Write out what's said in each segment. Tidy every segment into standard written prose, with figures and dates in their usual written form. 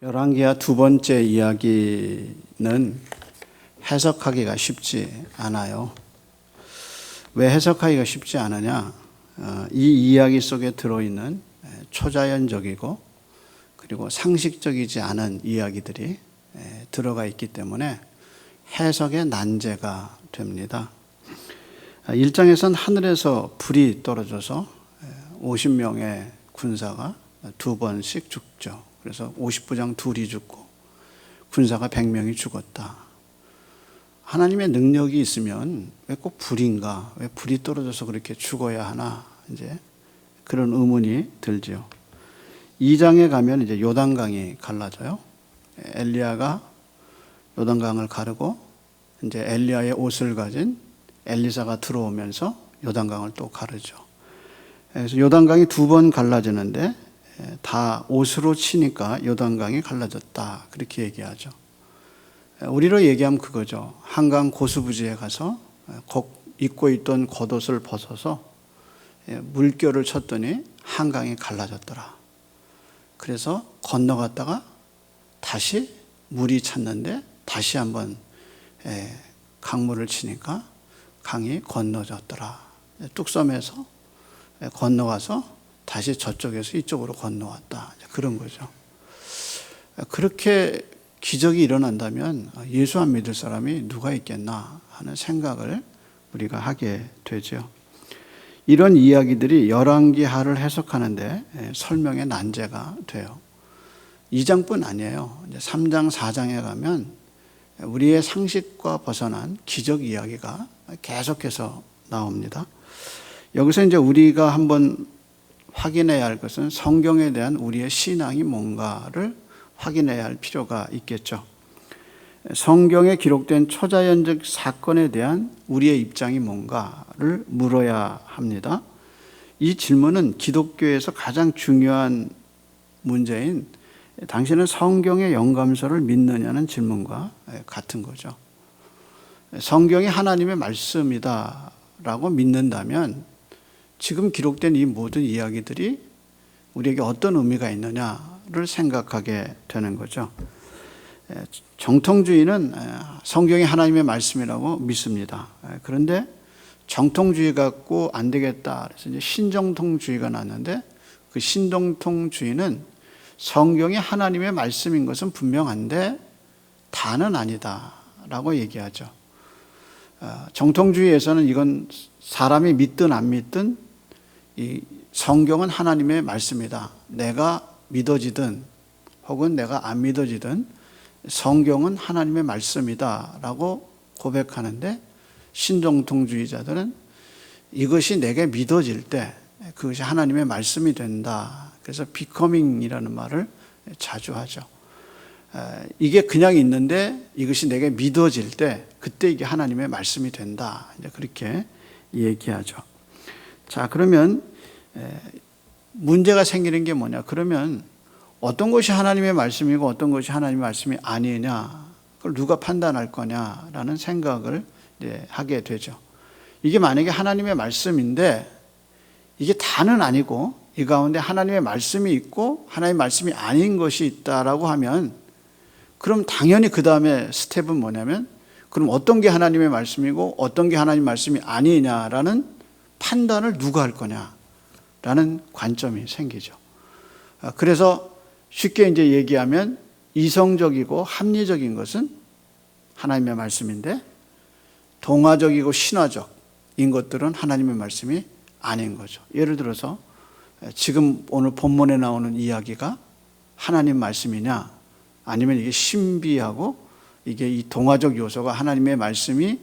열왕기하 두 번째 이야기는 해석하기가 쉽지 않아요. 왜 해석하기가 쉽지 않으냐? 이 이야기 속에 들어있는 초자연적이고 그리고 상식적이지 않은 이야기들이 들어가 있기 때문에 해석의 난제가 됩니다. 1장에서는 하늘에서 불이 떨어져서 50명의 군사가 두 번씩 죽죠. 그래서 50부장 둘이 죽고 군사가 100명이 죽었다. 하나님의 능력이 있으면 왜 꼭 불인가? 왜 불이 떨어져서 그렇게 죽어야 하나? 이제 그런 의문이 들죠. 2장에 가면 이제 요단강이 갈라져요. 엘리야가 요단강을 가르고 이제 엘리야의 옷을 가진 엘리사가 들어오면서 요단강을 또 가르죠. 그래서 요단강이 두 번 갈라지는데 다 옷으로 치니까 요단강이 갈라졌다. 그렇게 얘기하죠. 우리로 얘기하면 그거죠. 한강 고수부지에 가서 입고 있던 겉옷을 벗어서 물결을 쳤더니 한강이 갈라졌더라. 그래서 건너갔다가 다시 물이 찼는데 다시 한번 강물을 치니까 강이 건너졌더라. 뚝섬에서 건너가서 다시 저쪽에서 이쪽으로 건너왔다. 그런 거죠. 그렇게 기적이 일어난다면 예수 안 믿을 사람이 누가 있겠나 하는 생각을 우리가 하게 되죠. 이런 이야기들이 열왕기하를 해석하는데 설명의 난제가 돼요. 2장뿐 아니에요. 이제 3장, 4장에 가면 우리의 상식과 벗어난 기적 이야기가 계속해서 나옵니다. 여기서 이제 우리가 한번 확인해야 할 것은 성경에 대한 우리의 신앙이 뭔가를 확인해야 할 필요가 있겠죠. 성경에 기록된 초자연적 사건에 대한 우리의 입장이 뭔가를 물어야 합니다. 이 질문은 기독교에서 가장 중요한 문제인 당신은 성경의 영감서를 믿느냐는 질문과 같은 거죠. 성경이 하나님의 말씀이다라고 믿는다면 지금 기록된 이 모든 이야기들이 우리에게 어떤 의미가 있느냐를 생각하게 되는 거죠. 정통주의는 성경이 하나님의 말씀이라고 믿습니다. 그런데 정통주의 갖고 안 되겠다. 그래서 이제 신정통주의가 났는데 그 신정통주의는 성경이 하나님의 말씀인 것은 분명한데 다는 아니다라고 얘기하죠. 정통주의에서는 이건 사람이 믿든 안 믿든 이 성경은 하나님의 말씀이다. 내가 믿어지든 혹은 내가 안 믿어지든 성경은 하나님의 말씀이다 라고 고백하는데 신정통주의자들은 이것이 내게 믿어질 때 그것이 하나님의 말씀이 된다. 그래서 becoming이라는 말을 자주 하죠. 이게 그냥 있는데 이것이 내게 믿어질 때 그때 이게 하나님의 말씀이 된다. 이제 그렇게 얘기하죠. 자, 그러면 문제가 생기는 게 뭐냐? 그러면 어떤 것이 하나님의 말씀이고 어떤 것이 하나님의 말씀이 아니냐? 그걸 누가 판단할 거냐라는 생각을 이제 하게 되죠. 이게 만약에 하나님의 말씀인데 이게 다는 아니고 이 가운데 하나님의 말씀이 있고 하나님의 말씀이 아닌 것이 있다라고 하면 그럼 당연히 그 다음에 스텝은 뭐냐면 그럼 어떤 게 하나님의 말씀이고 어떤 게 하나님의 말씀이 아니냐라는 판단을 누가 할 거냐라는 관점이 생기죠. 그래서 쉽게 이제 얘기하면 이성적이고 합리적인 것은 하나님의 말씀인데 동화적이고 신화적인 것들은 하나님의 말씀이 아닌 거죠. 예를 들어서 지금 오늘 본문에 나오는 이야기가 하나님 말씀이냐 아니면 이게 신비하고 이게 이 동화적 요소가 하나님의 말씀이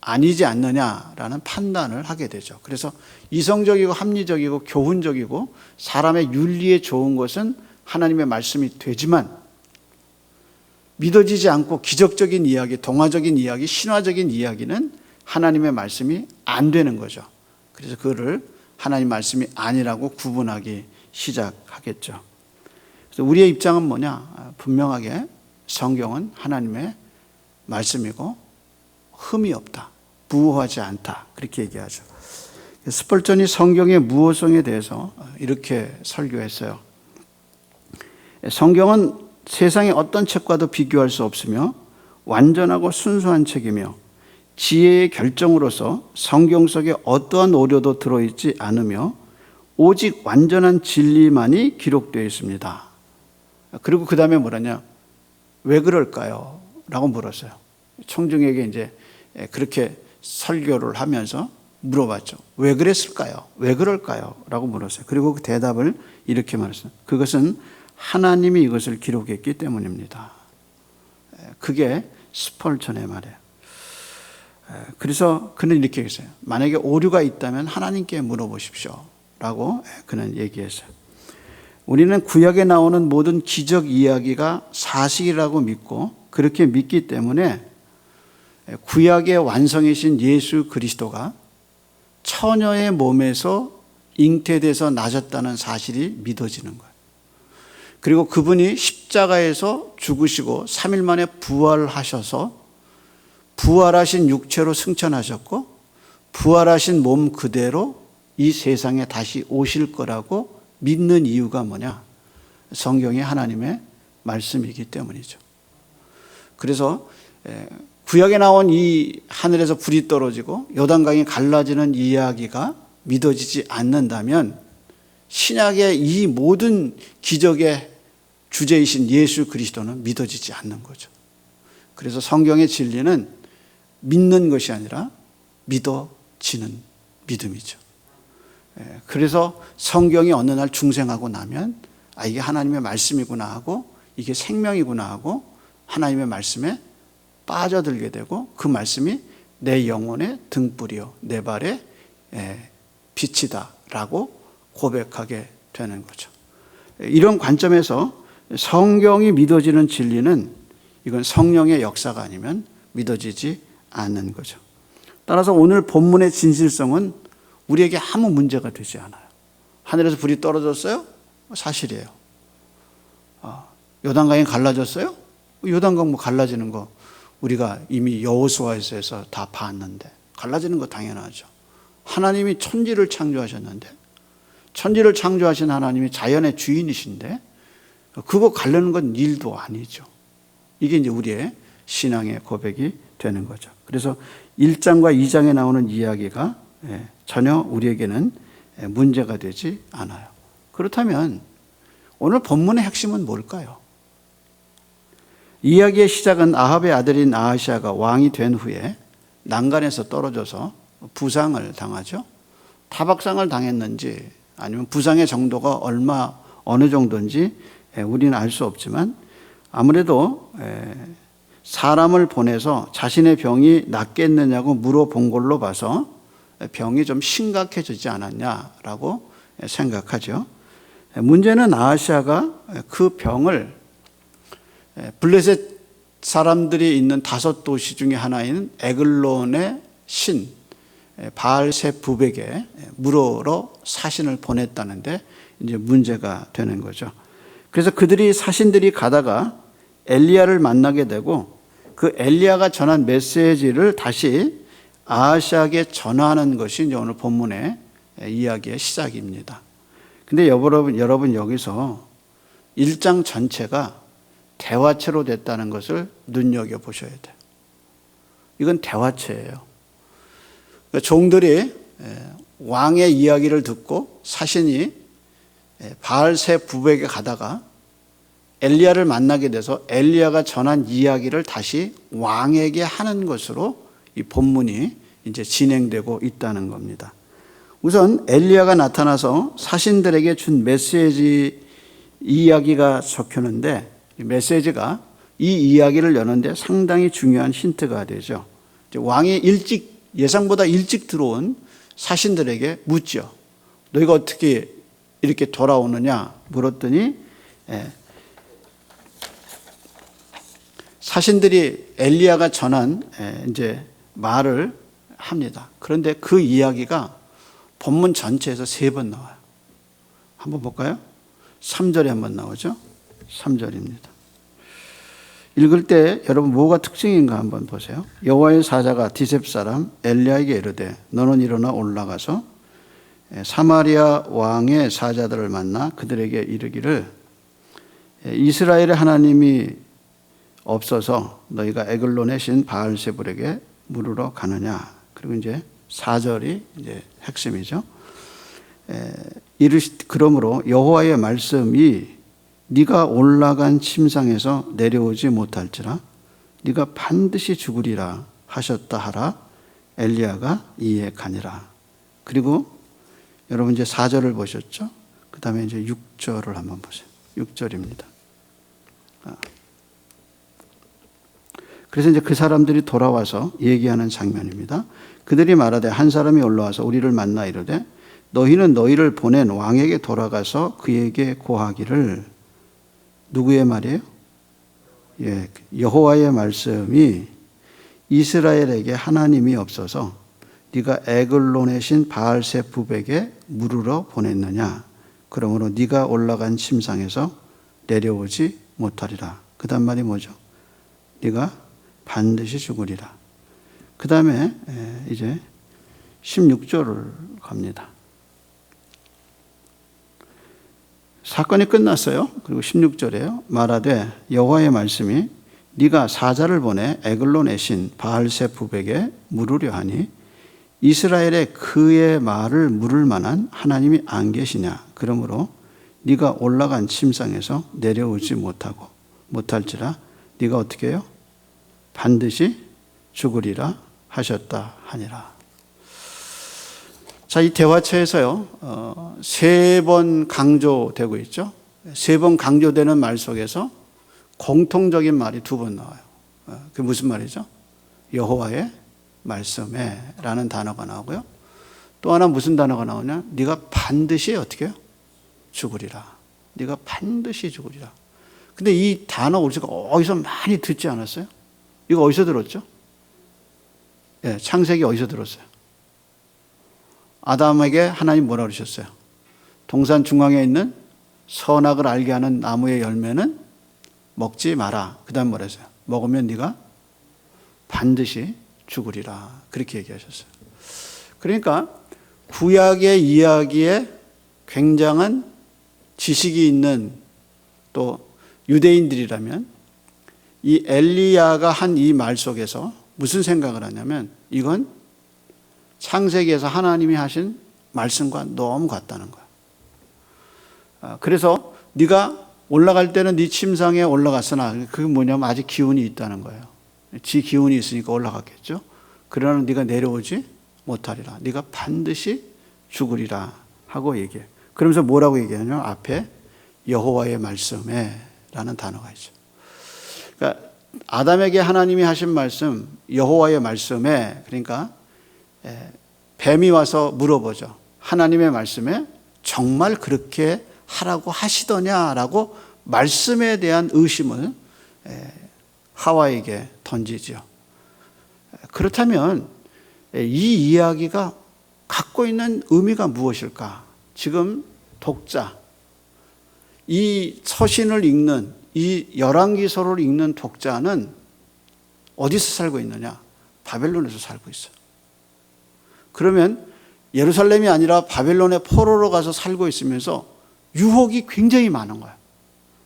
아니지 않느냐라는 판단을 하게 되죠. 그래서 이성적이고 합리적이고 교훈적이고 사람의 윤리에 좋은 것은 하나님의 말씀이 되지만 믿어지지 않고 기적적인 이야기, 동화적인 이야기, 신화적인 이야기는 하나님의 말씀이 안 되는 거죠. 그래서 그거를 하나님 말씀이 아니라고 구분하기 시작하겠죠. 그래서 우리의 입장은 뭐냐? 분명하게 성경은 하나님의 말씀이고 흠이 없다. 무효하지 않다. 그렇게 얘기하죠. 스펄전이 성경의 무효성에 대해서 이렇게 설교했어요. 성경은 세상의 어떤 책과도 비교할 수 없으며 완전하고 순수한 책이며 지혜의 결정으로서 성경 속에 어떠한 오류도 들어있지 않으며 오직 완전한 진리만이 기록되어 있습니다. 그리고 그 다음에 뭐라냐? 왜 그럴까요? 라고 물었어요. 청중에게 이제 그렇게 설교를 하면서 물어봤죠. 왜 그랬을까요? 왜 그럴까요? 라고 물었어요. 그리고 그 대답을 이렇게 말했어요. 그것은 하나님이 이것을 기록했기 때문입니다. 그게 스펄전의 말이에요. 그래서 그는 이렇게 했어요. 만약에 오류가 있다면 하나님께 물어보십시오. 라고 그는 얘기했어요. 우리는 구약에 나오는 모든 기적 이야기가 사실이라고 믿고 그렇게 믿기 때문에 구약의 완성이신 예수 그리스도가 처녀의 몸에서 잉태돼서 나셨다는 사실이 믿어지는 거예요. 그리고 그분이 십자가에서 죽으시고 3일 만에 부활하셔서 부활하신 육체로 승천하셨고 부활하신 몸 그대로 이 세상에 다시 오실 거라고 믿는 이유가 뭐냐? 성경이 하나님의 말씀이기 때문이죠. 그래서 구약에 나온 이 하늘에서 불이 떨어지고 요단강이 갈라지는 이야기가 믿어지지 않는다면 신약의 이 모든 기적의 주제이신 예수 그리스도는 믿어지지 않는 거죠. 그래서 성경의 진리는 믿는 것이 아니라 믿어지는 믿음이죠. 그래서 성경이 어느 날 중생하고 나면 이게 하나님의 말씀이구나 하고 이게 생명이구나 하고 하나님의 말씀에 빠져들게 되고 그 말씀이 내 영혼의 등불이요 내 발의 빛이다 라고 고백하게 되는 거죠. 이런 관점에서 성경이 믿어지는 진리는 이건 성령의 역사가 아니면 믿어지지 않는 거죠. 따라서 오늘 본문의 진실성은 우리에게 아무 문제가 되지 않아요. 하늘에서 불이 떨어졌어요? 사실이에요. 요단강이 갈라졌어요? 요단강 뭐 갈라지는 거 우리가 이미 여호수아에서 다 봤는데 갈라지는 거 당연하죠. 하나님이 천지를 창조하셨는데 천지를 창조하신 하나님이 자연의 주인이신데 그거 가르는 건 일도 아니죠. 이게 이제 우리의 신앙의 고백이 되는 거죠. 그래서 1장과 2장에 나오는 이야기가 전혀 우리에게는 문제가 되지 않아요. 그렇다면 오늘 본문의 핵심은 뭘까요? 이야기의 시작은 아합의 아들인 아하시아가 왕이 된 후에 난간에서 떨어져서 부상을 당하죠. 타박상을 당했는지 아니면 부상의 정도가 어느 정도인지 우리는 알 수 없지만 아무래도 사람을 보내서 자신의 병이 낫겠느냐고 물어본 걸로 봐서 병이 좀 심각해지지 않았냐라고 생각하죠. 문제는 아하시아가 그 병을 블레셋 사람들이 있는 5도시 중에 하나인 에글론의 신 바알세부백에 물으러 사신을 보냈다는데 이제 문제가 되는 거죠. 그래서 사신들이 가다가 엘리야를 만나게 되고 그 엘리야가 전한 메시지를 다시 아하시아에게 전하는 것이 이제 오늘 본문의 이야기의 시작입니다. 근데 여러분 여기서 1장 전체가 대화체로 됐다는 것을 눈여겨보셔야 돼요. 이건 대화체예요. 종들이 왕의 이야기를 듣고 사신이 바알세부백에 가다가 엘리야를 만나게 돼서 엘리야가 전한 이야기를 다시 왕에게 하는 것으로 이 본문이 이제 진행되고 있다는 겁니다. 우선 엘리야가 나타나서 사신들에게 준 메시지 이야기가 적혔는데 이 메시지가 이 이야기를 여는데 상당히 중요한 힌트가 되죠. 왕이 예상보다 일찍 들어온 사신들에게 묻죠. 너희가 어떻게 이렇게 돌아오느냐 물었더니 사신들이 엘리야가 전한 이제 말을 합니다. 그런데 그 이야기가 본문 전체에서 3번 나와요. 한번 볼까요? 3절에 한번 나오죠. 3절입니다. 읽을 때 여러분 뭐가 특징인가 한번 보세요. 여호와의 사자가 디셉 사람 엘리야에게 이르되 너는 일어나 올라가서 사마리아 왕의 사자들을 만나 그들에게 이르기를 이스라엘의 하나님이 없어서 너희가 에글론의 신 바알세불에게 물으러 가느냐. 그리고 이제 4절이 이제 핵심이죠. 그러므로 여호와의 말씀이 네가 올라간 침상에서 내려오지 못할지라 네가 반드시 죽으리라 하셨다 하라. 엘리야가 이에 가니라. 그리고 여러분 이제 4절을 보셨죠? 그 다음에 이제 6절을 한번 보세요. 6절입니다. 그래서 이제 그 사람들이 돌아와서 얘기하는 장면입니다. 그들이 말하되 한 사람이 올라와서 우리를 만나 이르되 너희는 너희를 보낸 왕에게 돌아가서 그에게 고하기를. 누구의 말이에요? 여호와의 말씀이 이스라엘에게 하나님이 없어서 네가 에글론의 신 바알세불에게 물으러 보냈느냐. 그러므로 네가 올라간 침상에서 내려오지 못하리라. 그 다음 말이 뭐죠? 네가 반드시 죽으리라. 그 다음에 이제 16절을 갑니다. 사건이 끝났어요. 그리고 16절에요. 말하되 여호와의 말씀이 네가 사자를 보내 에글론의 신 바알세불에게 물으려 하니 이스라엘에 그의 말을 물을 만한 하나님이 안 계시냐. 그러므로 네가 올라간 침상에서 내려오지 못할지라 네가 어떻게 해요? 반드시 죽으리라 하셨다 하니라. 자, 이 대화체에서요, 3번 강조되고 있죠. 3번 강조되는 말 속에서 공통적인 말이 2번 나와요. 그게 무슨 말이죠? 여호와의 말씀에 라는 단어가 나오고요. 또 하나 무슨 단어가 나오냐? 네가 반드시 어떻게 해요? 죽으리라. 네가 반드시 죽으리라. 근데 이 단어 우리가 어디서 많이 듣지 않았어요? 이거 어디서 들었죠? 창세기 어디서 들었어요? 아담에게 하나님 뭐라 그러셨어요? 동산 중앙에 있는 선악을 알게 하는 나무의 열매는 먹지 마라. 그 다음 뭐라 했어요? 먹으면 네가 반드시 죽으리라. 그렇게 얘기하셨어요. 그러니까 구약의 이야기에 굉장한 지식이 있는 또 유대인들이라면 이 엘리야가 한 이 말 속에서 무슨 생각을 하냐면 이건 창세기에서 하나님이 하신 말씀과 너무 같다는 거야. 그래서 네가 올라갈 때는 네 침상에 올라갔으나 그게 뭐냐면 아직 기운이 있다는 거예요. 지 기운이 있으니까 올라갔겠죠. 그러나 네가 내려오지 못하리라. 네가 반드시 죽으리라 하고 얘기해. 그러면서 뭐라고 얘기하냐면 앞에 여호와의 말씀에 라는 단어가 있죠. 그러니까 아담에게 하나님이 하신 말씀, 여호와의 말씀에, 그러니까 뱀이 와서 물어보죠. 하나님의 말씀에 정말 그렇게 하라고 하시더냐라고 말씀에 대한 의심을 하와에게 던지죠. 그렇다면 이 이야기가 갖고 있는 의미가 무엇일까? 지금 독자, 이 서신을 읽는, 이 열왕기서를 읽는 독자는 어디서 살고 있느냐? 바벨론에서 살고 있어요. 그러면 예루살렘이 아니라 바벨론의 포로로 가서 살고 있으면서 유혹이 굉장히 많은 거예요.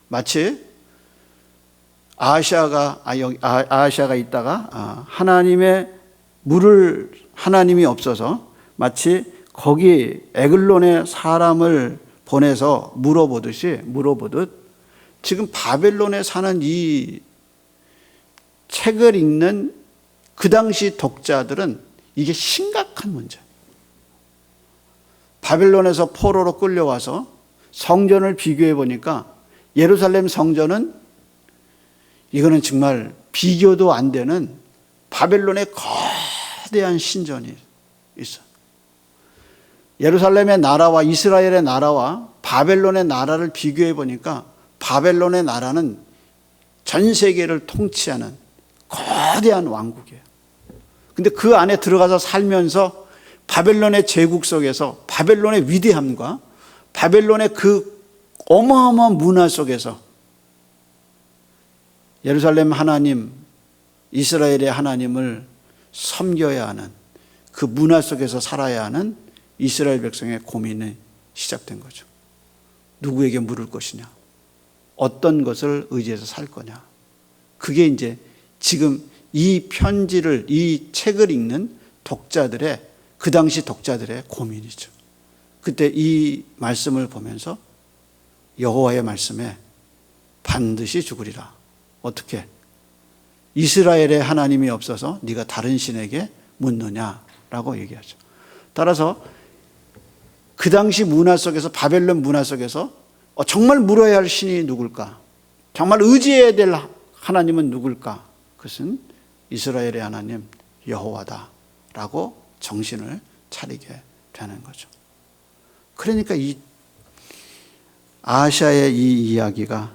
마치 아하시아가 있다가 하나님의 물을 하나님이 없어서 마치 거기 에글론의 사람을 보내서 물어보듯 지금 바벨론에 사는 이 책을 읽는 그 당시 독자들은 이게 심각한 문제예요. 바벨론에서 포로로 끌려와서 성전을 비교해 보니까 예루살렘 성전은 이거는 정말 비교도 안 되는 바벨론의 거대한 신전이 있어요. 예루살렘의 나라와 이스라엘의 나라와 바벨론의 나라를 비교해 보니까 바벨론의 나라는 전 세계를 통치하는 거대한 왕국이에요. 근데 그 안에 들어가서 살면서 바벨론의 제국 속에서 바벨론의 위대함과 바벨론의 그 어마어마한 문화 속에서 예루살렘 하나님, 이스라엘의 하나님을 섬겨야 하는 그 문화 속에서 살아야 하는 이스라엘 백성의 고민이 시작된 거죠. 누구에게 물을 것이냐? 어떤 것을 의지해서 살 거냐. 그게 이제 지금 이 편지를, 이 책을 읽는 독자들의, 그 당시 독자들의 고민이죠. 그때 이 말씀을 보면서 여호와의 말씀에 반드시 죽으리라. 어떻게? 이스라엘의 하나님이 없어서 네가 다른 신에게 묻느냐라고 얘기하죠. 따라서 그 당시 문화 속에서, 바벨론 문화 속에서 정말 물어야 할 신이 누굴까? 정말 의지해야 될 하나님은 누굴까? 그것은 이스라엘의 하나님 여호와다라고 정신을 차리게 되는 거죠. 그러니까 이 아하시아의 이 이야기가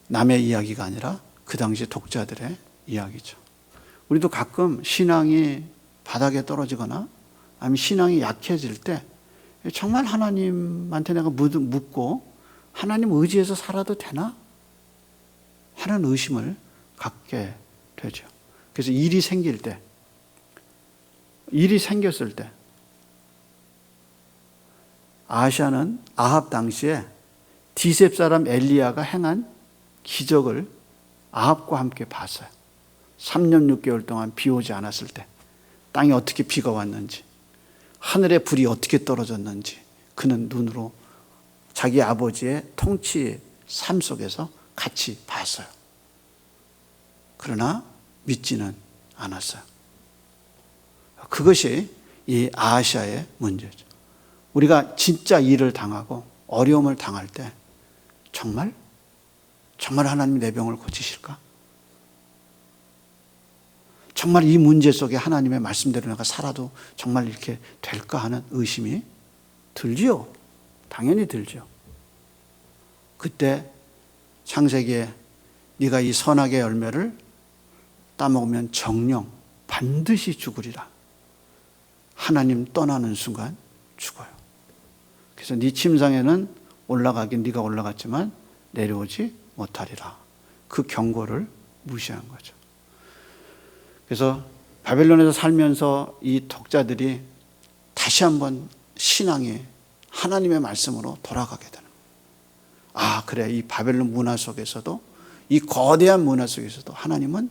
남의 이야기가 아니라 그 당시 독자들의 이야기죠. 우리도 가끔 신앙이 바닥에 떨어지거나 아니면 신앙이 약해질 때 정말 하나님한테 내가 묻고 하나님 의지해서 살아도 되나? 하는 의심을 갖게 되죠. 그래서 일이 생겼을 때 아하시아는 아합 당시에 디셉 사람 엘리야가 행한 기적을 아합과 함께 봤어요. 3년 6개월 동안 비 오지 않았을 때 땅에 어떻게 비가 왔는지, 하늘에 불이 어떻게 떨어졌는지 그는 눈으로 자기 아버지의 통치의 삶 속에서 같이 봤어요. 그러나 믿지는 않았어요. 그것이 이 아하시아의 문제죠. 우리가 진짜 일을 당하고 어려움을 당할 때 정말 하나님이 내 병을 고치실까? 정말 이 문제 속에 하나님의 말씀대로 내가 살아도 정말 이렇게 될까 하는 의심이 들지요. 당연히 들죠. 그때 창세기에 네가 이 선악의 열매를 따먹으면 정령 반드시 죽으리라. 하나님 떠나는 순간 죽어요. 그래서 네 침상에는 올라가긴 네가 올라갔지만 내려오지 못하리라. 그 경고를 무시한 거죠. 그래서 바벨론에서 살면서 이 독자들이 다시 한번 신앙이 하나님의 말씀으로 돌아가게 되는 거예요. 아, 그래. 이 바벨론 문화 속에서도, 이 거대한 문화 속에서도 하나님은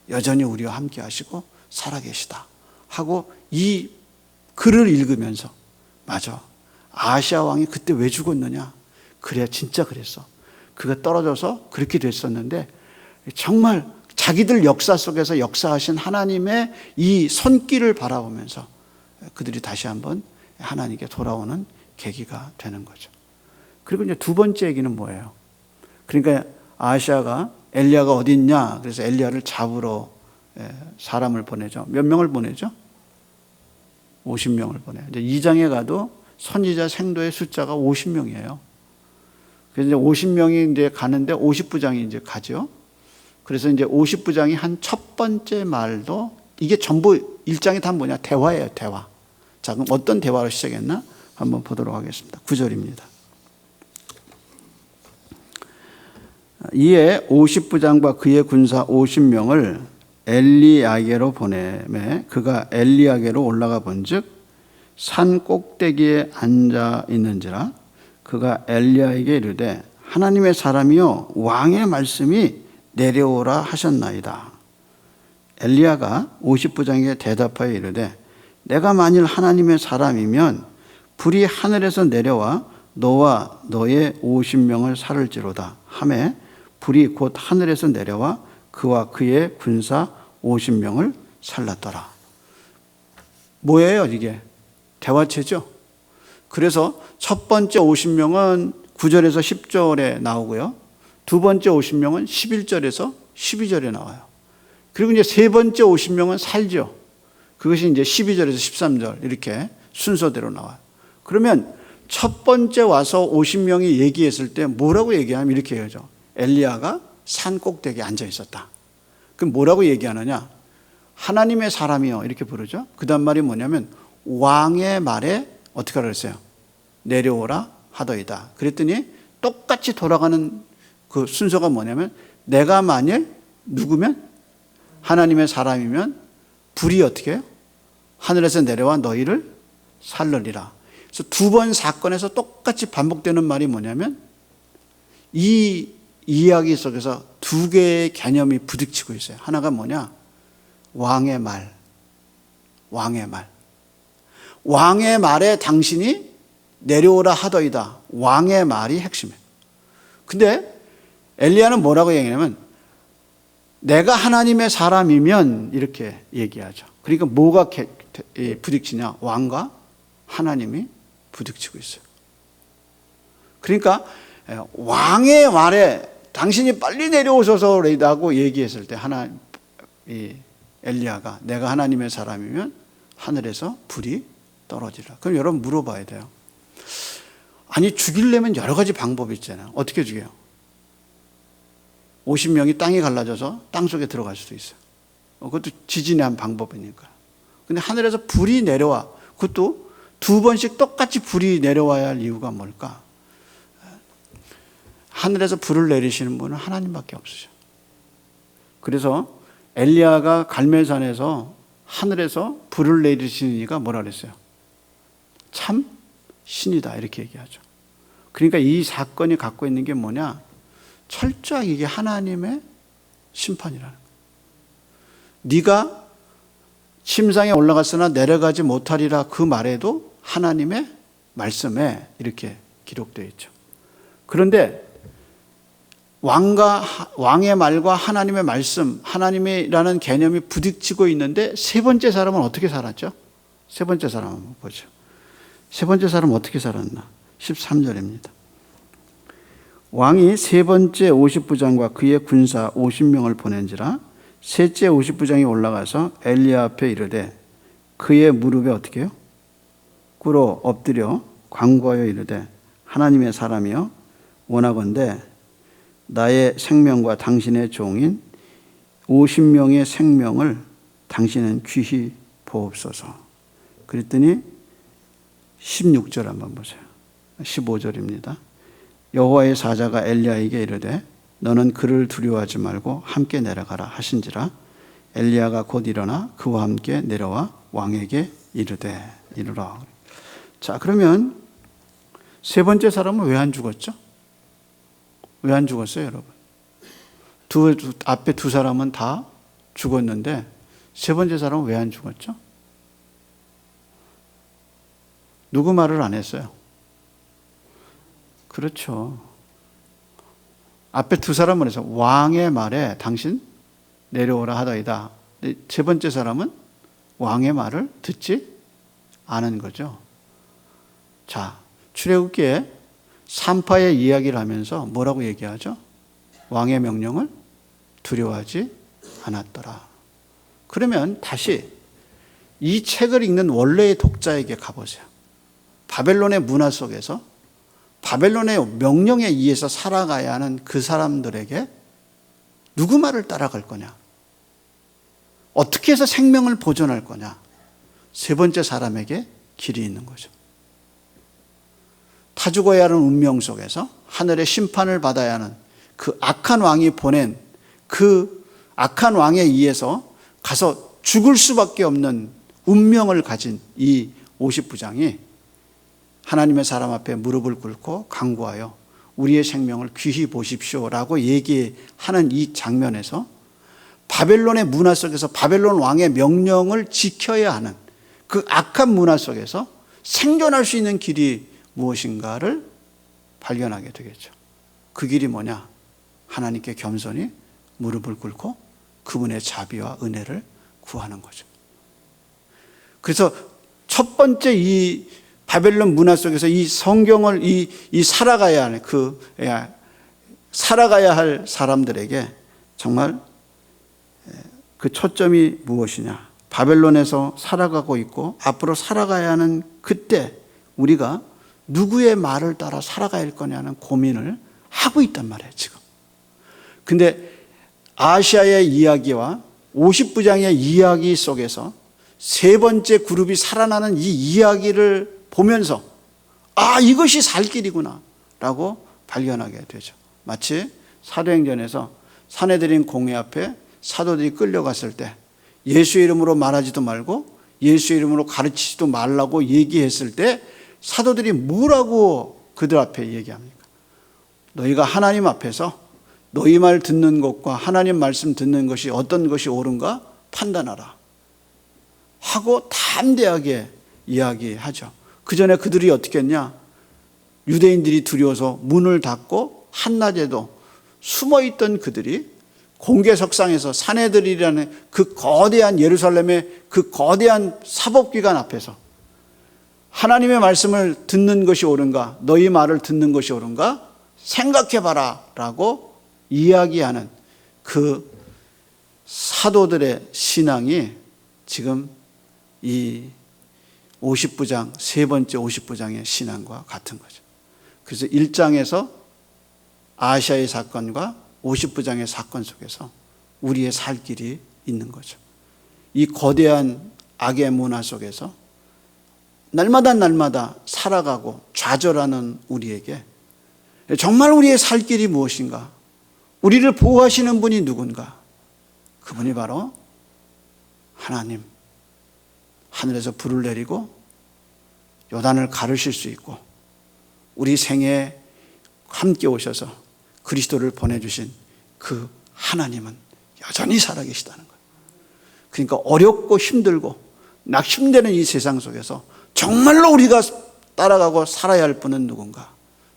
여전히 우리와 함께 하시고 살아계시다 하고 이 글을 읽으면서 맞아. 아하시아 왕이 그때 왜 죽었느냐? 그래, 진짜 그랬어. 그가 떨어져서 그렇게 됐었는데 정말 자기들 역사 속에서 역사하신 하나님의 이 손길을 바라보면서 그들이 다시 한번 하나님께 돌아오는 계기가 되는 거죠. 그리고 이제 두 번째 얘기는 뭐예요? 그러니까 아하시아가 엘리야가 어디 있냐? 그래서 엘리야를 잡으러 사람을 보내죠. 몇 명을 보내죠? 50명을 보내요. 이제 2장에 가도 선지자 생도의 숫자가 50명이에요. 그래서 이제 50명이 이제 가는데 50부장이 이제 가죠. 그래서 이제 50부장이 한 첫 번째 말도 이게 전부 1장이 다 뭐냐? 대화예요, 대화. 자, 그럼 어떤 대화로 시작했나? 한번 보도록 하겠습니다. 9절입니다. 이에 50부장과 그의 군사 50명을 엘리야게로 보내매 그가 엘리야게로 올라가 본즉 산 꼭대기에 앉아 있는지라 그가 엘리야에게 이르되 하나님의 사람이여 왕의 말씀이 내려오라 하셨나이다. 엘리야가 50부장에게 대답하여 이르되 내가 만일 하나님의 사람이면 불이 하늘에서 내려와 너와 너의 50명을 살을지로다 하매 불이 곧 하늘에서 내려와 그와 그의 군사 50명을 살랐더라. 뭐예요 이게? 대화체죠. 그래서 첫 번째 50명은 9절에서 10절에 나오고요. 두 번째 50명은 11절에서 12절에 나와요. 그리고 이제 세 번째 50명은 살죠. 그것이 이제 12절에서 13절 이렇게 순서대로 나와요. 그러면 첫 번째 와서 50명이 얘기했을 때 뭐라고 얘기하면 이렇게 해야죠. 엘리야가 산 꼭대기에 앉아 있었다. 그럼 뭐라고 얘기하느냐? 하나님의 사람이요 이렇게 부르죠. 그 다음 말이 뭐냐면 왕의 말에 어떻게 하라 그랬어요? 내려오라 하더이다. 그랬더니 똑같이 돌아가는 그 순서가 뭐냐면 내가 만일 누구면 하나님의 사람이면 불이 어떻게 해요? 하늘에서 내려와 너희를 살르리라. 그래서 두 번 사건에서 똑같이 반복되는 말이 뭐냐면 이 이야기 속에서 두 개의 개념이 부딪히고 있어요. 하나가 뭐냐? 왕의 말. 왕의 말. 왕의 말에 당신이 내려오라 하더이다. 왕의 말이 핵심이에요. 근데 엘리야는 뭐라고 얘기하냐면 내가 하나님의 사람이면 이렇게 얘기하죠. 그러니까 뭐가 부딪히냐? 왕과 하나님이 부딪히고 있어요. 그러니까 왕의 말에 당신이 빨리 내려오소서라고 얘기했을 때 엘리야가 내가 하나님의 사람이면 하늘에서 불이 떨어지라. 그럼 여러분 물어봐야 돼요. 아니 죽이려면 여러 가지 방법이 있잖아요. 어떻게 죽여요? 50명이 땅이 갈라져서 땅속에 들어갈 수도 있어요. 그것도 지진의 한 방법이니까. 근데 하늘에서 불이 내려와. 그것도 두 번씩 똑같이 불이 내려와야 할 이유가 뭘까? 하늘에서 불을 내리시는 분은 하나님밖에 없으셔. 그래서 엘리야가 갈멜산에서 하늘에서 불을 내리시는 이가 뭐라 그랬어요? 참 신이다 이렇게 얘기하죠. 그러니까 이 사건이 갖고 있는 게 뭐냐? 철저하게 이게 하나님의 심판이라는 거예요. 네가 침상에 올라갔으나 내려가지 못하리라 그 말에도 하나님의 말씀에 이렇게 기록되어 있죠. 그런데 왕의 말과 하나님의 말씀, 하나님이라는 개념이 부딪히고 있는데 세 번째 사람은 어떻게 살았죠? 세 번째 사람 한번 보죠. 세 번째 사람은 어떻게 살았나? 13절입니다. 왕이 세 번째 50부장과 그의 군사 50명을 보낸지라 셋째 50부장이 올라가서 엘리야 앞에 이르되 그의 무릎에 어떻게 해요? 꿇어 엎드려 간구하여 이르되 하나님의 사람이여 원하건대 나의 생명과 당신의 종인 50명의 생명을 당신은 귀히 보옵소서. 그랬더니 16절 한번 보세요. 15절입니다. 여호와의 사자가 엘리야에게 이르되 너는 그를 두려워하지 말고 함께 내려가라 하신지라 엘리야가 곧 일어나 그와 함께 내려와 왕에게 이르되 이르라. 자, 그러면 세 번째 사람은 왜 안 죽었죠? 왜 안 죽었어요, 여러분? 앞에 두 사람은 다 죽었는데 세 번째 사람은 왜 안 죽었죠? 누구 말을 안 했어요? 그렇죠. 앞에 두 사람은 해서 왕의 말에 당신 내려오라 하더이다. 세 번째 사람은 왕의 말을 듣지 않은 거죠. 자, 출애굽기에 산파의 이야기를 하면서 뭐라고 얘기하죠? 왕의 명령을 두려워하지 않았더라. 그러면 다시 이 책을 읽는 원래의 독자에게 가보세요. 바벨론의 문화 속에서 바벨론의 명령에 의해서 살아가야 하는 그 사람들에게 누구 말을 따라갈 거냐? 어떻게 해서 생명을 보존할 거냐? 세 번째 사람에게 길이 있는 거죠. 타 죽어야 하는 운명 속에서 하늘의 심판을 받아야 하는 그 악한 왕이 보낸 그 악한 왕에 의해서 가서 죽을 수밖에 없는 운명을 가진 이 50부장이 하나님의 사람 앞에 무릎을 꿇고 간구하여 우리의 생명을 귀히 보십시오라고 얘기하는 이 장면에서 바벨론의 문화 속에서 바벨론 왕의 명령을 지켜야 하는 그 악한 문화 속에서 생존할 수 있는 길이 무엇인가를 발견하게 되겠죠. 그 길이 뭐냐? 하나님께 겸손히 무릎을 꿇고 그분의 자비와 은혜를 구하는 거죠. 그래서 첫 번째 이 바벨론 문화 속에서 이 성경을 살아가야 할 살아가야 할 사람들에게 정말 그 초점이 무엇이냐? 바벨론에서 살아가고 있고 앞으로 살아가야 하는 그때 우리가 누구의 말을 따라 살아가야 할 거냐는 고민을 하고 있단 말이에요, 지금. 근데 아시아의 이야기와 50부장의 이야기 속에서 세 번째 그룹이 살아나는 이 이야기를 보면서 이것이 살 길이구나 라고 발견하게 되죠. 마치 사도행전에서 산헤드린 공회 앞에 사도들이 끌려갔을 때 예수의 이름으로 말하지도 말고 예수의 이름으로 가르치지도 말라고 얘기했을 때 사도들이 뭐라고 그들 앞에 얘기합니까? 너희가 하나님 앞에서 너희 말 듣는 것과 하나님 말씀 듣는 것이 어떤 것이 옳은가 판단하라 하고 담대하게 이야기하죠. 그 전에 그들이 어떻게 했냐? 유대인들이 두려워서 문을 닫고 한낮에도 숨어있던 그들이 공개석상에서 산헤드린이라는 그 거대한 예루살렘의 그 거대한 사법기관 앞에서 하나님의 말씀을 듣는 것이 옳은가, 너희 말을 듣는 것이 옳은가 생각해봐라 라고 이야기하는 그 사도들의 신앙이 지금 이 50부장, 세 번째 50부장의 신앙과 같은 거죠. 그래서 1장에서 아시아의 사건과 50부장의 사건 속에서 우리의 살 길이 있는 거죠. 이 거대한 악의 문화 속에서 날마다 살아가고 좌절하는 우리에게 정말 우리의 살 길이 무엇인가? 우리를 보호하시는 분이 누군가? 그분이 바로 하나님. 하늘에서 불을 내리고 요단을 가르실 수 있고 우리 생애에 함께 오셔서 그리스도를 보내주신 그 하나님은 여전히 살아계시다는 거예요. 그러니까 어렵고 힘들고 낙심되는 이 세상 속에서 정말로 우리가 따라가고 살아야 할 분은 누군가?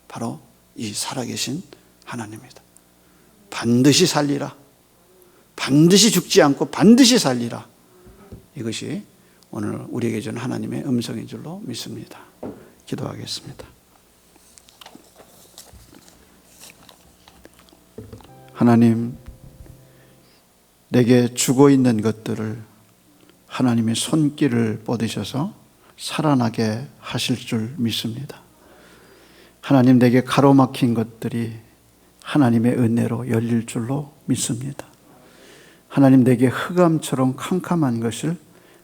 바로 이 살아계신 하나님입니다. 반드시 살리라. 반드시 죽지 않고 반드시 살리라. 이것이 오늘 우리에게 준 하나님의 음성인 줄로 믿습니다. 기도하겠습니다. 하나님, 내게 죽어있는 것들을 하나님의 손길을 뻗으셔서 살아나게 하실 줄 믿습니다. 하나님, 내게 가로막힌 것들이 하나님의 은혜로 열릴 줄로 믿습니다. 하나님, 내게 흑암처럼 캄캄한 것을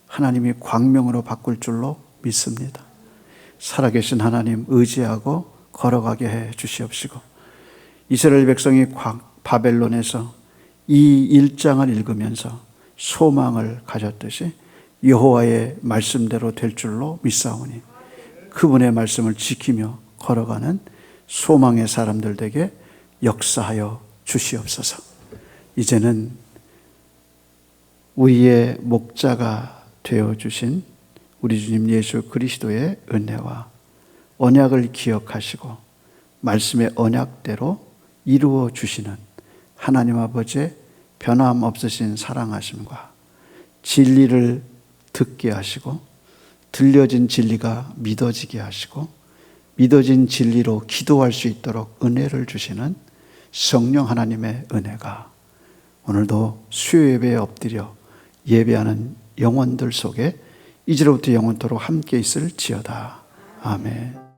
하나님이 광명으로 바꿀 줄로 믿습니다. 살아계신 하나님 의지하고 걸어가게 해 주시옵시고, 이스라엘 백성이 바벨론에서 이 1장을 읽으면서 소망을 가졌듯이 여호와의 말씀대로 될 줄로 믿사오니 그분의 말씀을 지키며 걸어가는 소망의 사람들 되게 역사하여 주시옵소서. 이제는 우리의 목자가 되어주신 우리 주님 예수 그리스도의 은혜와 언약을 기억하시고 말씀의 언약대로 이루어 주시는 하나님 아버지의 변함없으신 사랑하심과 진리를 듣게 하시고 들려진 진리가 믿어지게 하시고 믿어진 진리로 기도할 수 있도록 은혜를 주시는 성령 하나님의 은혜가 오늘도 수요 예배에 엎드려 예배하는 영혼들 속에 이제로부터 영원토록 함께 있을지어다. 아멘.